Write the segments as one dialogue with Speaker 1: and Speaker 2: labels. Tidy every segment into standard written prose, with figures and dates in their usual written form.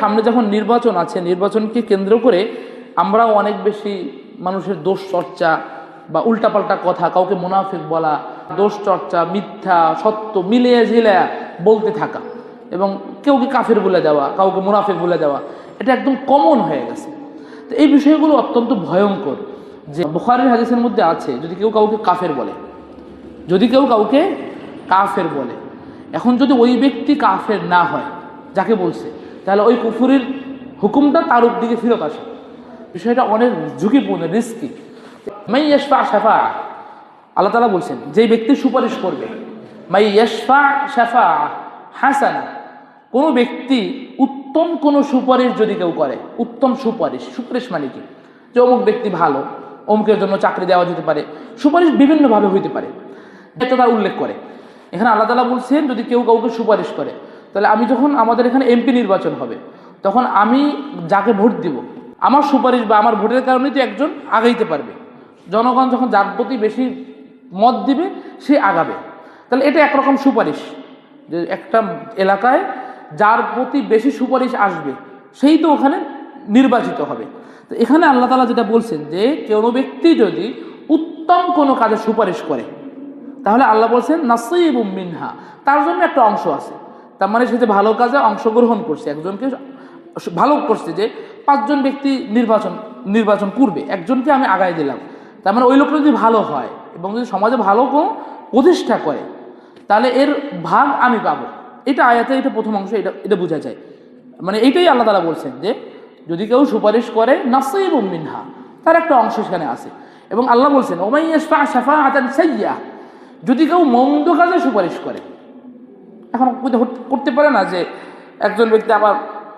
Speaker 1: সামনে যখন নির্বাচন আছে, নির্বাচনকে কেন্দ্র করে আমরাও অনেক বেশি মানুষের দোষ চর্চা বা উল্টাপাল্টা কথা, কাউকে মুনাফিক বলা, দোষ চর্চা, মিথ্যা সত্য মিলিয়ে ঝিলিয়ে বলতে থাকা এবং কেউকে কাফের বলে দেওয়া, কাউকে মুনাফিক বলে দেওয়া, এটা একদম কমন হয়ে গেছে। তো এই বিষয়গুলো অত্যন্ত ভয়ঙ্কর। যে বুখারীর হাদিসের মধ্যে আছে, যদি কেউ কাউকে কাফের বলে, যদি কেউ কাউকে কাফের বলে, এখন যদি ওই ব্যক্তি কাফের না হয় যাকে বলছে, তাহলে ওই কুফুরির হুকুমটা তার দিকে ফেরত আসে। বিষয়টা অনেক ঝুঁকিপূর্ণ, রিস্কি। মাই ইয়াশফা শাফা, আল্লাহ তাআলা বলছেন যেই ব্যক্তি সুপারিশ করবে, মাই ইয়াশফা শাফা হাসানা, কোনো ব্যক্তি উত্তম কোনো সুপারিশ যদি কেউ করে, উত্তম সুপারিশ, সুপারিশ মানে কি, যে অমুক ব্যক্তি ভালো, অমুকের জন্য চাকরি দেওয়া যেতে পারে, সুপারিশ বিভিন্নভাবে হইতে পারে, এটা তার উল্লেখ করে। এখানে আল্লাহ তাআলা বলছেন যদি কেউ কাউকে সুপারিশ করে, তাহলে আমি যখন আমাদের এখানে এমপি নির্বাচন হবে, তখন আমি যাকে ভোট দিব, আমার সুপারিশ বা আমার ভোটের কারণেই তো একজন আগাইতে পারবে। জনগণ যখন যার প্রতি বেশি মত দিবে সে আগাবে। তাহলে এটা একরকম সুপারিশ, যে একটা এলাকায় যার প্রতি বেশি সুপারিশ আসবে সেই তো ওখানে নির্বাচিত হবে। তো এখানে আল্লাহ তাআলা যেটা বলছেন যে কোনো ব্যক্তি যদি উত্তম কোনো কাজে সুপারিশ করে, তাহলে আল্লাহ বলছেন নাসীবুম মিনহা, তার জন্য একটা অংশ আছে। তার মানে সে যে ভালো কাজে অংশগ্রহণ করছে, একজনকে ভালো করছে, যে 5 জন ব্যক্তি নির্বাচন করবে, একজনকে আমি আগায় দিলাম, তার মানে ওই লোকটা যদি ভালো হয় এবং যদি সমাজে ভালো কোনো প্রতিষ্ঠা করে, তাহলে এর ভাগ আমি পাবো। এটা আয়াতে, এটা প্রথম অংশ, এটা বোঝা যায়। মানে এইটাই আল্লাহ তাআলা বলছেন যে যদি কেউ সুপারিশ করে নাসীবুম মিনহা, তার একটা অংশ সেখানে আছে। এবং আল্লাহ বলছেন ওমাই ইয়াশফা শাফাআতান সাইয়্যা, যদি কেউ মন্দ কাজে সুপারিশ করে। এখন করতে পারে না যে একজন ব্যক্তি আমার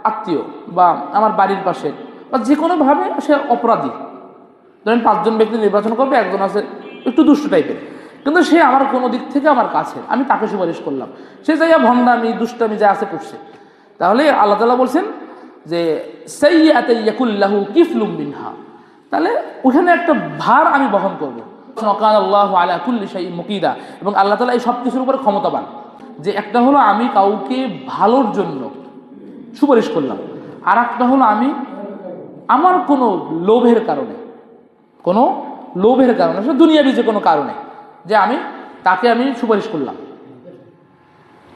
Speaker 1: আত্মীয় বা আমার বাড়ির পাশে বা যে কোনোভাবে সে অপরাধী, ধরেন 5 জন ব্যক্তি নির্বাচন করবে, একজন আছে একটু দুষ্ট টাইপের, কিন্তু সে আমার কোনো দিক থেকে আমার কাছে, আমি তাকে সুপারিশ করলাম, সে যাইয়া ভণ্ডামি দুষ্টামি যা আছে করছে, তাহলে আল্লাহ তাআলা বলছেন যে সাইয়্যাতান ইয়াকুল্লাহু কিফলুম মিনহা, তাহলে ওখানে একটা ভার আমি বহন করব। আল্লাহু আলা কুল্লি শাইইন মুকিদা, এবং আল্লাহ তাআলা এই সব কিছুর উপরে ক্ষমতাবান। যে একটা হলো আমি কাউকে ভালোর জন্য সুপারিশ করলাম, আর একটা হলো আমি আমার কোনো লোভের কারণে, সে দুনিয়াবি যে কোনো কারণে, যে তাকে আমি সুপারিশ করলাম।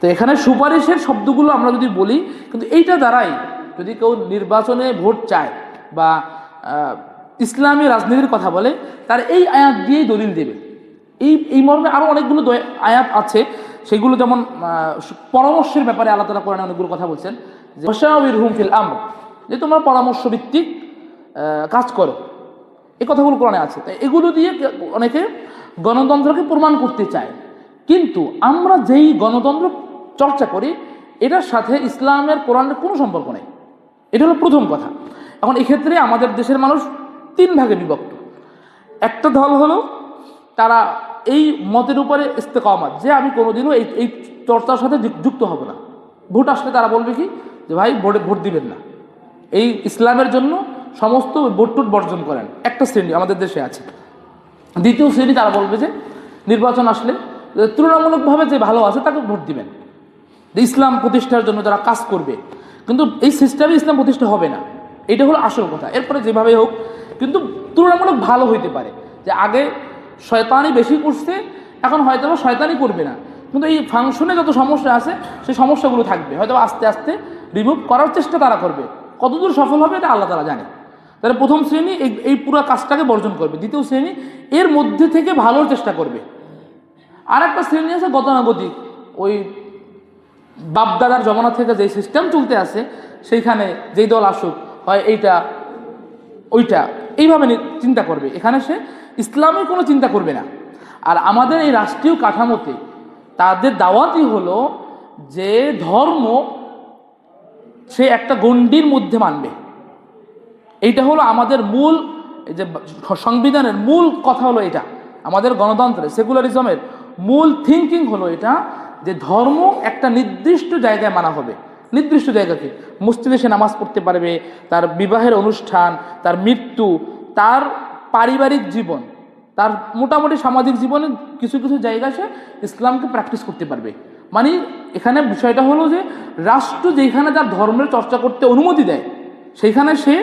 Speaker 1: তো এখানে সুপারিশের শব্দগুলো আমরা যদি বলি, কিন্তু এইটা দ্বারাই যদি কেউ নির্বাচনে ভোট চায় বা ইসলামী রাজনীতির কথা বলে, তার এই আয়াত দিয়েই দলিল দেবে। এই মর্মে আরও অনেকগুলো আয়াত আছে, সেগুলো যেমন পরামর্শের ব্যাপারে আল্লাহ তাআলা কোরআনে অনেকগুলো কথা বলছেন, যে ওয়াশাওয়িরহুম ফিল আমর, যে তোমরা পরামর্শ ভিত্তিক কাজ করো, এই কথাগুলো কোরআনে আছে। তাই এগুলো দিয়ে অনেকে গণতন্ত্রকে প্রমাণ করতে চায়, কিন্তু আমরা যেই গণতন্ত্র চর্চা করি এটার সাথে ইসলামের কোরআনের কোনো সম্পর্ক নেই। এটা হলো প্রথম কথা। এখন এক্ষেত্রে আমাদের দেশের মানুষ 3 ভাগে বিভক্ত। একটা দল হলো তারা এই মতের উপরে ইস্তেকামাত, যে আমি কোনোদিনও এই চর্চার সাথে যুক্ত হব না। ভোট আসলে তারা বলবে কি, যে ভাই ভোট দিবেন না, এই ইসলামের জন্য সমস্ত ভোট বর্জন করেন। একটা শ্রেণী আমাদের দেশে আছে। দ্বিতীয় শ্রেণী তারা বলবে যে নির্বাচন আসলে তুলনামূলকভাবে যে ভালো আছে তাকে ভোট দিবেন, যে ইসলাম প্রতিষ্ঠার জন্য যারা কাজ করবে, কিন্তু এই সিস্টেমে ইসলাম প্রতিষ্ঠা হবে না। এটা হলো আসল কথা। এরপরে যেভাবে হোক, কিন্তু তুলনামূলক ভালো হইতে পারে, যে আগে শয়তানি বেশি করছে, এখন হয়তো শয়তানি করবে না, কিন্তু এই ফাংশনে যত সমস্যা আছে সেই সমস্যাগুলো থাকবে, হয়তো আস্তে আস্তে রিমুভ করার চেষ্টা তারা করবে। কতদূর সফল হবে এটা আল্লাহ তাআলা জানে। তাহলে প্রথম শ্রেণী এই পুরো কাজটাকে বর্জন করবে, দ্বিতীয় শ্রেণী এর মধ্যে থেকে ভালোর চেষ্টা করবে, আর একটা শ্রেণী আছে গতানুগতিক, ওই বাপদাদার জমানা থেকে যে সিস্টেম চলতে আছে সেইখানে যেই দল আসুক, হয় এইটা ওইটা, এইভাবে চিন্তা করবে। এখানে সে ইসলামের কোনো চিন্তা করবে না। আর আমাদের এই রাষ্ট্রীয় কাঠামোতে তাদের দাওয়াতই হলো যে ধর্ম সে একটা গণ্ডির মধ্যে মানবে। এইটা হলো আমাদের মূল, যে সংবিধানের মূল কথা হলো এটা, আমাদের গণতন্ত্রের সেকুলারিজমের মূল থিঙ্কিং হলো এটা, যে ধর্ম একটা নির্দিষ্ট জায়গায় মানা হবে। নির্দিষ্ট জায়গাকে মসজিদে সে নামাজ পড়তে পারবে, তার বিবাহের অনুষ্ঠান, তার মৃত্যু, তার পারিবারিক জীবন, তার মোটামুটি সামাজিক জীবনে কিছু কিছু জায়গায় সে ইসলামকে প্র্যাকটিস করতে পারবে। মানে এখানে বিষয়টা হলো যে রাষ্ট্র যেখানে তার ধর্মের চর্চা করতে অনুমতি দেয় সেইখানে সে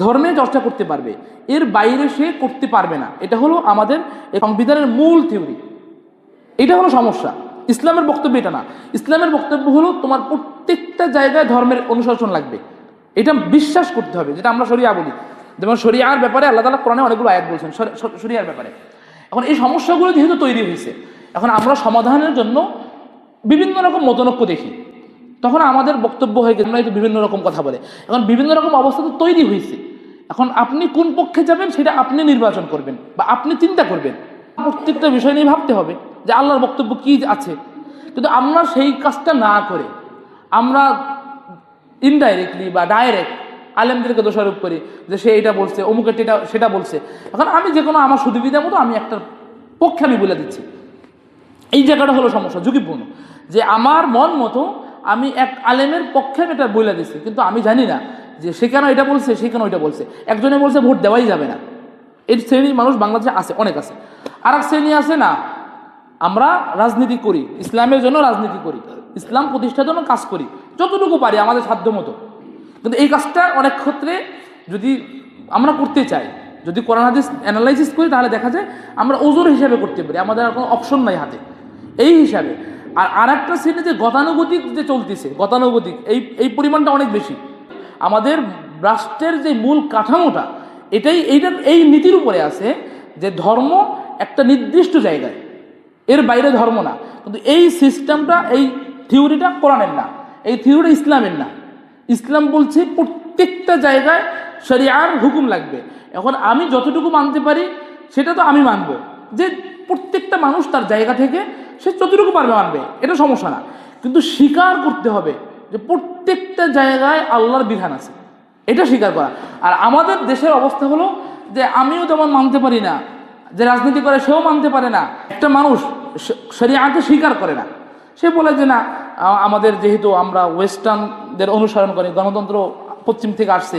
Speaker 1: ধর্মের চর্চা করতে পারবে, এর বাইরে সে করতে পারবে না। এটা হলো আমাদের এই সংবিধানের মূল থিওরি। এটা হলো সমস্যা। ইসলামের বক্তব্য এটা না। ইসলামের বক্তব্য হলো তোমার প্রত্যেকটা জায়গায় ধর্মের অনুশাসন লাগবে, এটা বিশ্বাস করতে হবে, যেটা আমরা শরিয়া বলি। যেমন শরিয়ার ব্যাপারে আল্লাহ তাআলা কোরআনে অনেকগুলো আয়াত বলছেন শরিয়ার ব্যাপারে। এখন এই সমস্যাগুলো যেহেতু তৈরি হয়েছে, এখন আমরা সমাধানের জন্য বিভিন্ন রকম মতনৈক্য দেখি, তখন আমাদের বক্তব্য হয়ে গেছে আমরা বিভিন্ন রকম কথা বলে। এখন বিভিন্ন রকম অবস্থা তো তৈরি হয়েছে, এখন আপনি কোন পক্ষে যাবেন সেটা আপনি নির্বাচন করবেন বা আপনি চিন্তা করবেন। প্রত্যেকটা বিষয় নিয়ে ভাবতে হবে যে আল্লাহর বক্তব্য কি আছে। কিন্তু আমরা সেই কাজটা না করে আমরা ইনডাইরেক্টলি বা ডাইরেক্ট আলেমদেরকে দোষারোপ করি যে সে এটা বলছে, অমুকের সেটা বলছে। এখন আমি যে কোনো আমার সুবিধা মতো আমি একটা পক্ষে আমি বলে দিচ্ছি। এই জায়গাটা হলো সমস্যা, ঝুঁকিপূর্ণ, যে আমার মন মতো আমি এক আলেমের পক্ষে আমি এটা বলে দিচ্ছি, কিন্তু আমি জানি না যে সে কেন এটা বলছে, সে কেন ওইটা বলছে। একজনে বলছে ভোট দেওয়াই যাবে না, এই শ্রেণীর মানুষ বাংলাদেশে আছে, অনেক আছে। আর এক শ্রেণী আছে না, আমরা রাজনীতি করি, ইসলামের জন্য রাজনীতি করি, ইসলাম প্রতিষ্ঠার জন্য কাজ করি যতটুকু পারি আমাদের সাধ্য মতো। কিন্তু এই কাজটা অনেক ক্ষেত্রে যদি আমরা করতে চাই, যদি কোরআন হাদিস অ্যানালাইসিস করি, তাহলে দেখা যায় আমরা ওজোর হিসাবে করতে পারি, আমাদের আর কোনো অপশন নাই হাতে এই হিসাবে। আর একটা শ্রেণী যে গতানুগতিক যে চলতেছে, গতানুগতিক এই পরিমাণটা অনেক বেশি। আমাদের রাষ্ট্রের যে মূল কাঠামোটা এই নীতির উপরে আছে যে ধর্ম একটা নির্দিষ্ট জায়গায়, এর বাইরে ধর্ম না। কিন্তু এই সিস্টেমটা, এই থিওরিটা কোরআনের না, এই থিওরিটা ইসলামের না। ইসলাম বলছে প্রত্যেকটা জায়গায় শরিয়ার হুকুম লাগবে। এখন আমি যতটুকু মানতে পারি সেটা তো আমি মানব, যে প্রত্যেকটা মানুষ তার জায়গা থেকে সে যতটুকু পারবে মানবে, এটা সমস্যা না। কিন্তু স্বীকার করতে হবে যে প্রত্যেকটা জায়গায় আল্লাহর বিধান আছে, এটা স্বীকার করা। আর আমাদের দেশের অবস্থা হলো যে আমিও যেমন মানতে পারি না, যে রাজনীতি করে সেও মানতে পারে না। একটা মানুষ শরিয়াকে স্বীকার করে না, সে বলে যে না, আমাদের যেহেতু আমরা ওয়েস্টার্নদের অনুসরণ করি, গণতন্ত্র পশ্চিম থেকে আসছে,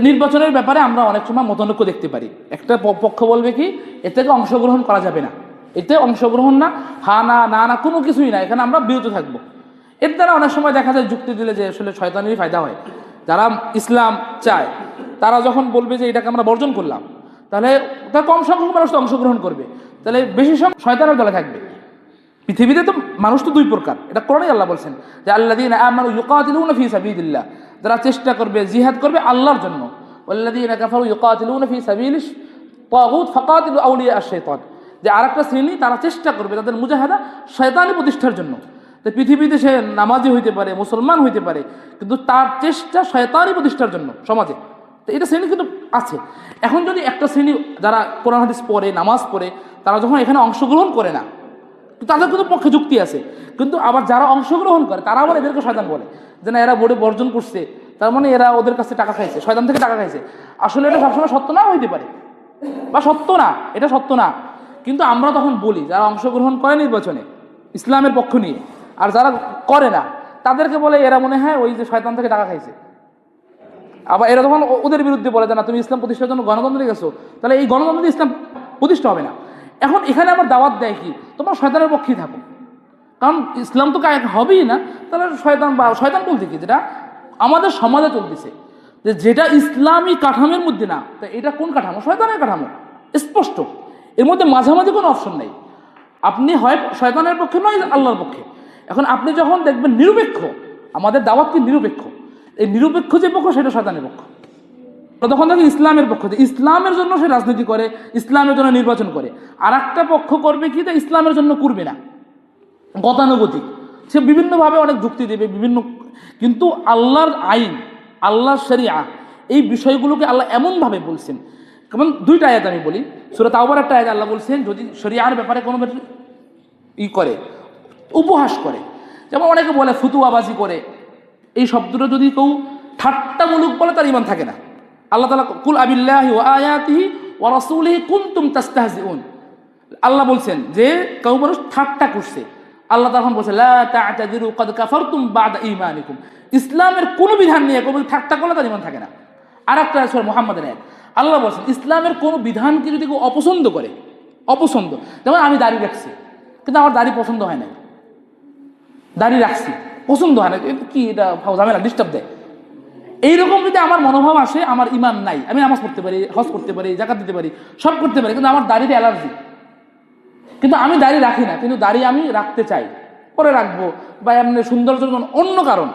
Speaker 1: নির্বাচনের ব্যাপারে আমরা অনেক সময় মতনৈক্য দেখতে পারি। একটা পক্ষ বলবে কি এ থেকে অংশগ্রহণ করা যাবে না, এতে অংশগ্রহণ না, হা না না না কোনো কিছুই না, এখানে আমরা বিরত থাকবো। এর দ্বারা অনেক সময় দেখা যায় যুক্তি দিলে যে আসলে শয়তানেরই ফায়দা হয়। যারা ইসলাম চায় তারা যখন বলবে যে এটাকে আমরা বর্জন করলাম, তাহলে তার কম সংখ্যক মানুষ তো অংশগ্রহণ করবে, তাহলে বেশি সংখ্যক শয়তানের দলে থাকবে। পৃথিবীতে তো মানুষ তো দুই প্রকার, এটা কোরআনে আল্লাহ বলছেন যে আল্লাযীনা আমানু ইউকাতিলুনা ফী সাবিলিল্লাহ, যারা চেষ্টা করবে, জিহাদ করবে আল্লাহর জন্য। ওয়াল্লাযীনা কাফারু ইউকাতিলুনা ফী সাবিলিশ তাগুত ফাকাতিলু আউলিয়া আশ-শাইতান, যে আরেকটা শ্রেণী তারা চেষ্টা করবে তাদের মুজাহাদা শয়তানি প্রতিষ্ঠার জন্য। তো পৃথিবীতে সে নামাজি হইতে পারে, মুসলমান হইতে পারে, কিন্তু তার চেষ্টা শয়তানি প্রতিষ্ঠার জন্য সমাজে। তো এটা শ্রেণী কিন্তু আছে। এখন যদি একটা শ্রেণী যারা কোরআন হাদিস পড়ে, নামাজ পড়ে, তারা যখন এখানে অংশগ্রহণ করে না, তো তাদের কিন্তু পক্ষে যুক্তি আছে। কিন্তু আবার যারা অংশগ্রহণ করে তারা আবার এদেরকে শয়তান বলে যে না, এরা বোর্ডে বর্জন করছে, তার মানে এরা ওদের কাছে টাকা খাইছে, শয়তান থেকে টাকা খাইছে। আসলে এটা সবসময় সত্য না হইতে পারে, বা সত্য না, এটা সত্য না। কিন্তু আমরা তখন বলি যারা অংশগ্রহণ করে নির্বাচনে ইসলামের পক্ষ নিয়ে, আর যারা করে না তাদেরকে বলে এরা মনে হয় ওই যে শয়তান থেকে টাকা খাইছে। আবার এরা তখন ওদের বিরুদ্ধে বলে যে না, তুমি ইসলাম প্রতিষ্ঠার জন্য গণতন্ত্রে গেছো, তাহলে এই গণতন্ত্রে ইসলাম প্রতিষ্ঠা হবে না। এখন এখানে আবার দাওয়াত দেয় কি, তোমরা শয়তানের পক্ষেই থাকো, কারণ ইসলাম তো হবেই না। তাহলে শয়তান, বা শয়তান বলতে কি, যেটা আমাদের সমাজে চলতেছে, যে যেটা ইসলামী কাঠামোর মধ্যে না, তো এটা কোন কাঠামো? শয়তানের কাঠামো, স্পষ্ট। এর মধ্যে মাঝামাঝি কোনো অপশন নেই। আপনি হয় শয়তানের পক্ষে নয় আল্লাহর পক্ষে। এখন আপনি যখন দেখবেন নিরপেক্ষ, আমাদের দাওয়াত কি নিরপেক্ষ, এই নিরপেক্ষ যে পক্ষ সেটা শয়তানের পক্ষ। তখন দেখি ইসলামের পক্ষ, ইসলামের জন্য সে রাজনীতি করে, ইসলামের জন্য নির্বাচন করে। আর একটা পক্ষ করবে কি, তা ইসলামের জন্য করবে না, গতানুগতিক। সে বিভিন্নভাবে অনেক যুক্তি দেবে বিভিন্ন, কিন্তু আল্লাহর আইন, আল্লাহর শরিয়া, এই বিষয়গুলোকে আল্লাহ এমনভাবে বলছেন। যেমন দুইটা আয়াত আমি বলি, সূরা তাওবার একটা আয়াত আল্লাহ বলছেন যদি শরিয়ার ব্যাপারে কোনো করে, উপহাস করে, যেমন অনেকে বলে ফতুয়াবাজি করে, এই শব্দটা যদি কেউ ঠাট্টামূলক বলে তার ঈমান থাকে না। আল্লাহ তাআলা কুল আবিল্লাহি ওয়া আয়াতিহি ওয়া রাসূলিহি কুনতুম তাস্তাহজিউন, আল্লাহ বলছেন যে কেউ মানুষ ঠাট্টা করছে, আল্লাহ তখন বলছে লা তা'তাযিরু ক্বাদ কাফারতুম বা'দা ঈমানিকুম, ইসলামের কোনো বিধান নিয়ে কোনো ঠাট্টা করলে তার ঈমান থাকে না। আর একটা সূরা মুহাম্মাদের আয়াত আল্লাহ বলছেন ইসলামের কোনো বিধানকে যদি কেউ অপছন্দ করে, অপছন্দ, যেমন আমি দাড়ি রাখছি কিন্তু আমার দাড়ি পছন্দ হয় না, দাঁড়িয়ে রাখছি, পছন্দ হয় না, কি এটা ঝামেলা, ডিস্টার্ব দেয়, এইরকম যদি আমার মনোভাব আসে, আমার ইমান নাই। আমি নামাজ পড়তে পারি, হজ করতে পারি, জাকাত দিতে পারি, সব করতে পারি, কিন্তু আমার দাড়িতে অ্যালার্জি, কিন্তু আমি দাড়ি রাখি না, কিন্তু দাড়ি আমি রাখতে চাই, পরে রাখবো, বা এমনি সৌন্দর্যের জন্য অন্য কারণ,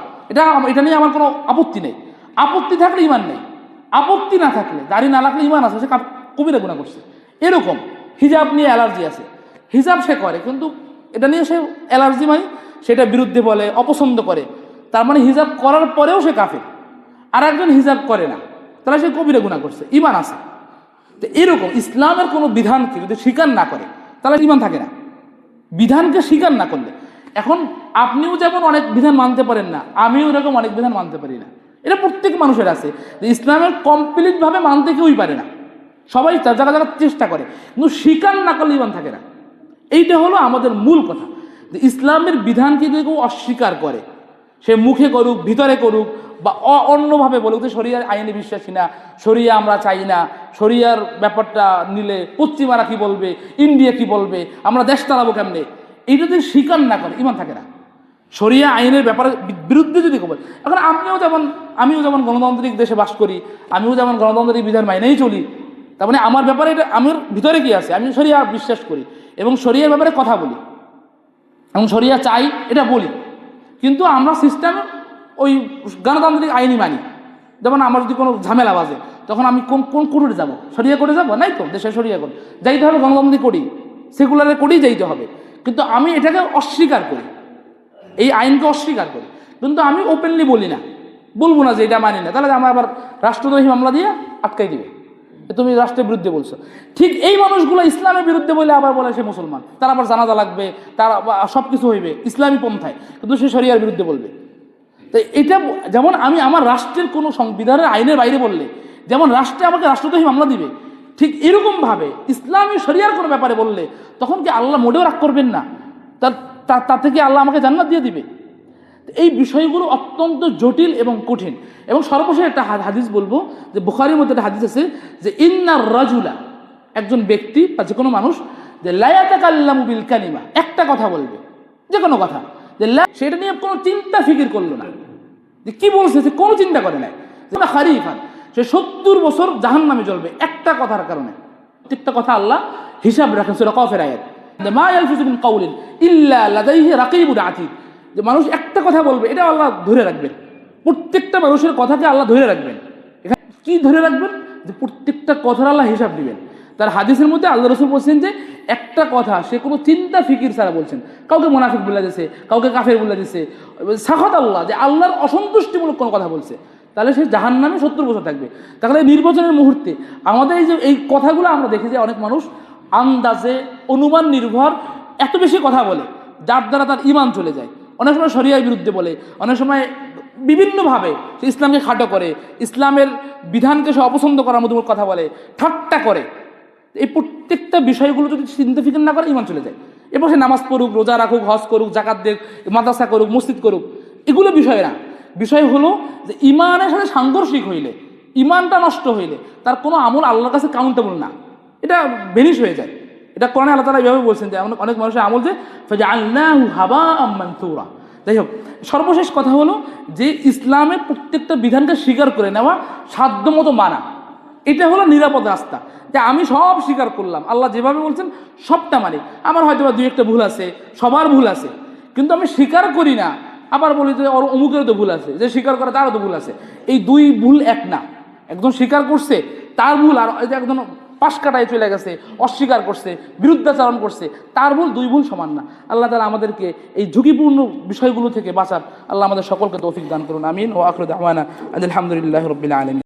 Speaker 1: এটা নিয়ে আমার কোনো আপত্তি নেই। আপত্তি থাকলে ইমান নেই, আপত্তি না থাকলে, দাড়ি না রাখলে ইমান আছে, সে কবিরা গুনাহ করছে। এরকম হিজাব নিয়ে অ্যালার্জি আছে, হিজাব সে করে, কিন্তু এটা নিয়ে সে অ্যালার্জি, মানে সেটা বিরুদ্ধে বলে, অপছন্দ করে, তার মানে হিজাব করার পরেও সে কাফের। আর একজন হিজাব করে না, তাহলে সে কবিরা গুনাহ করছে, ইমান আছে। তো এরকম ইসলামের কোনো বিধানকে যদি স্বীকার না করে, তাহলে ইমান থাকে না, বিধানকে স্বীকার না করলে। এখন আপনিও যেমন অনেক বিধান মানতে পারেন না, আমিও এরকম অনেক বিধান মানতে পারি না, এটা প্রত্যেক মানুষের আছে, যে ইসলামের কমপ্লিটভাবে মানতে কেউই পারে না, সবাই যারা যারা চেষ্টা করে, কিন্তু স্বীকার না করলে ইমান থাকে না। এইটা হলো আমাদের মূল কথা, যে ইসলামের বিধানকে যদি কেউ অস্বীকার করে, সে মুখে করুক, ভিতরে করুক, বা অন্যভাবে বলুক যে শরিয়ার আইনে বিশ্বাসী না, শরিয়া আমরা চাই না, শরিয়ার ব্যাপারটা নিলে পশ্চিমারা কি বলবে, ইন্ডিয়া কি বলবে, আমরা দেশ চালাবো কেমনে, এইটা যদি স্বীকার না করে ইমান থাকে না। শরিয়া আইনের ব্যাপারে বিরুদ্ধে যদি বলে, এখন আমিও যেমন গণতান্ত্রিক দেশে বাস করি, আমিও যেমন গণতান্ত্রিক বিধান মাইনেই চলি, তার মানে আমার ব্যাপারে এটা, আমার ভিতরে কি আছে, আমি শরিয়া বিশ্বাস করি এবং শরিয়ার ব্যাপারে কথা বলি এবং শরিয়া চাই এটা বলি, কিন্তু আমরা সিস্টেম ওই গণতান্ত্রিক আইনই মানি। যেমন আমার যদি কোনো ঝামেলা বাজে, তখন আমি কোন কোর্টে যাবো, শরিয়া কোর্টে যাবো? নাই তো, দেশে শরিয়া কোর্ট যাইতে হবে, গণতান্ত্রিক কোর্টই, সেকুলারের কোর্টেই যাইতে হবে, কিন্তু আমি এটাকে অস্বীকার করি, এই আইনকে অস্বীকার করি, কিন্তু আমি ওপেনলি বলি না, বলবো না যে এটা মানি না, তাহলে আমার আবার রাষ্ট্রদ্রোহী মামলা দিয়ে আটকাই দিবে, তুমি রাষ্ট্রের বিরুদ্ধে বলছো। ঠিক এই মানুষগুলো ইসলামের বিরুদ্ধে বলে আবার বলে সে মুসলমান, তার আবার জানাজা লাগবে, তার সব কিছু হইবে ইসলামী পন্থায়, কিন্তু সে শরিয়ার বিরুদ্ধে বলবে। তো এটা যেমন আমি আমার রাষ্ট্রের কোনো সংবিধানের আইনের বাইরে বললে যেমন রাষ্ট্রে আমাকে রাষ্ট্রদ্রোহী মামলা দিবে, ঠিক এরকমভাবে ইসলামী শরিয়ার কোনো ব্যাপারে বললে তখন কি আল্লাহ মোটেও রাগ করবেন না? তার থেকে আল্লাহ আমাকে জান্নাত দিয়ে দিবে। এই বিষয়গুলো অত্যন্ত জটিল এবং কঠিন। এবং সর্বশেষ একটা হাদিস বলবো, যে বুখারীর মধ্যে একটা হাদিস আছে, যে ইন্নার রাজুলা, একজন ব্যক্তি বা যে কোনো মানুষ, যে লা ইয়াতাকাল্লামু বিল কালিমা, একটা কথা বলবে, যে কোনো কথা, যে সেটা নিয়ে কোনো চিন্তা ফিকির করলো না, যে কি বলছে সে কোনো চিন্তা করে নাই, খারিফান, সে 70 বছর জাহান্নামে জ্বলবে একটা কথার কারণে। প্রত্যেকটা কথা আল্লাহ হিসাব রাখেন, সূরা কফের আয়াত, মা ইয়ালফিযু মিন কাউলিন ইল্লা লাদাইহি রাকীবুন আতীদ, যে মানুষ একটা কথা বলবে, এটা আল্লাহ ধরে রাখবেন, প্রত্যেকটা মানুষের কথাকে আল্লাহ ধরে রাখবেন। এখানে কি ধরে রাখবেন? যে প্রত্যেকটা কথার আল্লাহ হিসাব দিবেন। তার হাদিসের মধ্যে আল্লাহ রাসূল বলছেন যে একটা কথা সে কোনো চিন্তা ফিকির ছাড়া বলছেন, কাউকে মুনাফিক বলে দিয়েছে, কাউকে কাফের বলে দিয়েছে, সাখাত আল্লাহ, যে আল্লাহর অসন্তুষ্টিমূলক কোনো কথা বলছে, তাহলে সে জাহান্নামে 70 বছর থাকবে। তাহলে নির্বাচনের মুহূর্তে আমাদের এই কথাগুলো আমরা দেখি যে অনেক মানুষ আন্দাজে, অনুমান নির্ভর এত বেশি কথা বলে, যার দ্বারা তার ঈমান চলে যায়। অনেক সময় শরিয়ার বিরুদ্ধে বলে, অনেক সময় বিভিন্নভাবে সে ইসলামকে খাটো করে, ইসলামের বিধানকে সে অপছন্দ করার মতো কথা বলে, ঠাট্টা করে। এই প্রত্যেকটা বিষয়গুলো যদি চিন্তা ফিকির না করে ঈমান চলে যায়। এরপর সে নামাজ পড়ুক, রোজা রাখুক, হজ করুক, জাকাত দেখ, মাদ্রাসা করুক, মসজিদ করুক, এগুলো বিষয় না। বিষয় হলো যে ঈমানের সাথে সাংঘর্ষিক হইলে, ঈমানটা নষ্ট হইলে তার কোনো আমল আল্লাহর কাছে কাউন্টেবল না, এটা ভেনিশ হয়ে যায়। এটা কোরআনে আল্লাহ তাআলা এইভাবে বলছেন যে অনেক মানুষের আমল যে ফাজআলনাহু হাবাআম মানসুরা। যাই হোক, সর্বশেষ কথা হলো যে ইসলামের প্রত্যেকটা বিধানকে স্বীকার করে নেওয়া, সাধ্যমতো মানা, এটা হলো নিরাপদ রাস্তা। যে আমি সব স্বীকার করলাম, আল্লাহ যেভাবে বলছেন সবটা মানি, আমার হয়তো বা 2-1টা ভুল আছে, সবার ভুল আছে, কিন্তু আমি স্বীকার করি না, আবার বলি যে ওর অমুকেরও তো ভুল আছে, যে স্বীকার করে তারও তো ভুল আছে। এই দুই ভুল এক না। একজন স্বীকার করছে তার ভুল, আর একজন পাশ কাটায় চলে গেছে, অস্বীকার করছে, বিরুদ্ধাচরণ করছে, তার ভুল, 2 ভুল সমান না। আল্লাহ তাআলা আমাদেরকে এই ঝুঁকিপূর্ণ বিষয়গুলো থেকে বাঁচার আল্লাহ আমাদের সকলকে তৌফিক দান করুন, আমিন। ও আখিরু দাওয়ানা আলহামদুলিল্লাহি রাব্বিল আলামিন।